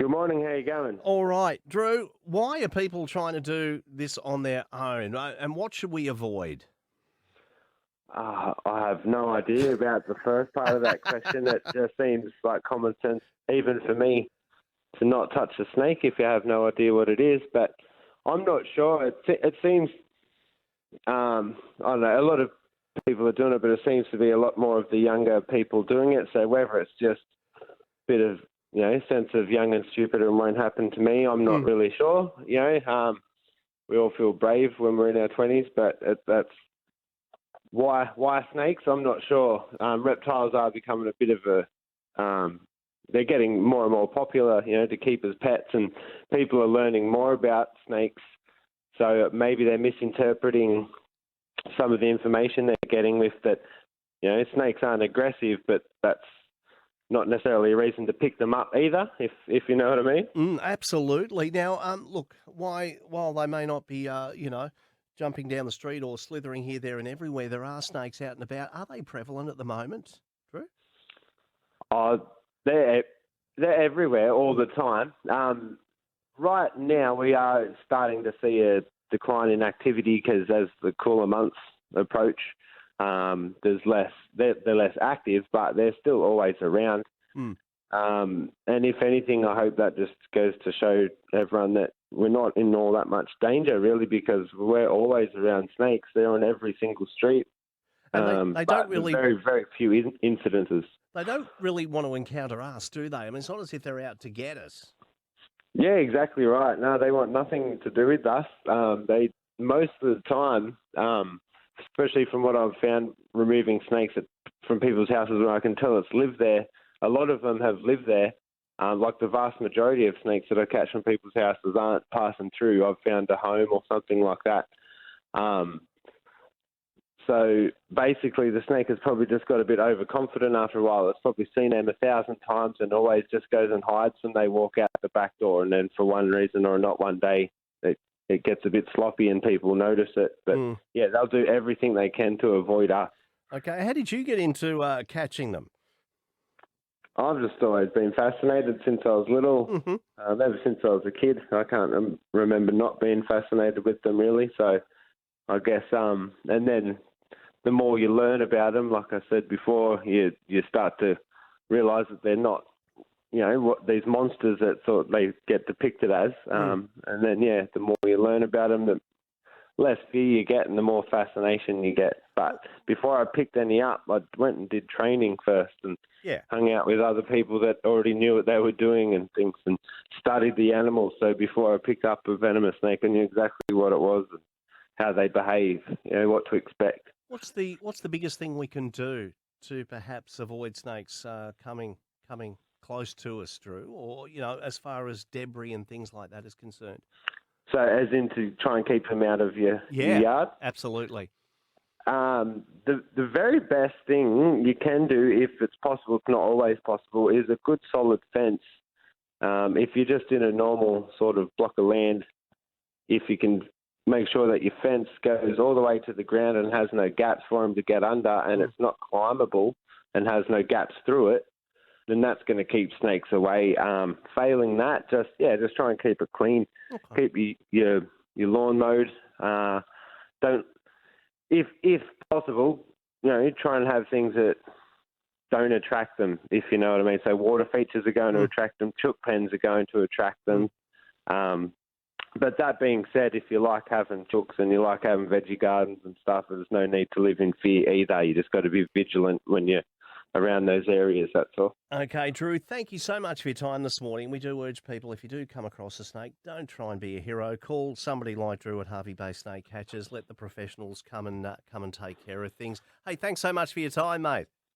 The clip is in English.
Good morning. How you going? All right, Drew, why are people trying to do this on their own? And what should we avoid? I have no idea about the first part of that question. It just seems like common sense, even for me, to not touch a snake if you have no idea what it is. But I'm not sure. It seems, I don't know, a lot of people are doing it, but it seems to be a lot more of the younger people doing it. So whether it's just a bit of, sense of young and stupid and won't happen to me, I'm not Mm. really sure. We all feel brave when we're in our 20s, but that's why snakes? I'm not sure. Reptiles are becoming a bit of they're getting more and more popular, to keep as pets, and people are learning more about snakes. So maybe they're misinterpreting some of the information they're getting with that. Snakes aren't aggressive, but that's not necessarily a reason to pick them up either, if you know what I mean. Absolutely. Now, look, while they may not be, jumping down the street or slithering here, there, and everywhere, there are snakes out and about. Are they prevalent at the moment, Drew? Uh, they're they're everywhere all the time. Right now, we are starting to see a decline in activity because as the cooler months approach, there's less. They're less active, but they're still always around. Mm. And if anything, I hope that just goes to show everyone that we're not in all that much danger, really, because we're always around snakes. They're on every single street. And they don't But there's really very, very few incidences. they don't really want to encounter us, do they? I mean, it's not as if they're out to get us. Yeah, exactly right. No, they want nothing to do with us. They most of the time, especially from what I've found, removing snakes from people's houses when I can tell it's lived there. A lot of them have lived there. Like the vast majority of snakes that I catch from people's houses aren't passing through. I've found a home or something like that. So basically, the snake has probably just got a bit overconfident after a while. It's probably seen them 1,000 times and always just goes and hides, and they walk out the back door. And then for one reason or not, one day it gets a bit sloppy and people notice it. But Mm. yeah, they'll do everything they can to avoid us. Okay, how did you get into catching them? I've just always been fascinated since I was little. Hmm. Ever since I was a kid, I can't remember not being fascinated with them really. So I guess, and then the more you learn about them, like I said before, you start to realise that they're not, what these monsters that sort they get depicted as. And then, yeah, the more you learn about them, the less fear you get and the more fascination you get. But before I picked any up, I went and did training first and Yeah. hung out with other people that already knew what they were doing and things and studied the animals. So before I picked up a venomous snake, I knew exactly what it was and how they behave, what to expect. What's the biggest thing we can do to perhaps avoid snakes coming close to us, Drew? Or as far as debris and things like that is concerned. So as in to try and keep them out of your Yeah, yard. absolutely. The very best thing you can do, if it's possible, it's not always possible, is a good solid fence. If you're just in a normal sort of block of land, if you can make sure that your fence goes all the way to the ground and has no gaps for them to get under and it's not climbable and has no gaps through it, then that's going to keep snakes away. Failing that, just try and keep it clean. Okay. Keep your lawn mowed. Don't, if possible, try and have things that don't attract them, if you know what I mean. So water features are going to attract them. Chook pens are going to attract them. But that being said, if you like having chooks and you like having veggie gardens and stuff, there's no need to live in fear either. You just got to be vigilant when you're around those areas, that's all. Okay, Drew, thank you so much for your time this morning. We do urge people, if you do come across a snake, don't try and be a hero. Call somebody like Drew at Harvey Bay Snake Catchers. Let the professionals come and take care of things. Hey, thanks so much for your time, mate.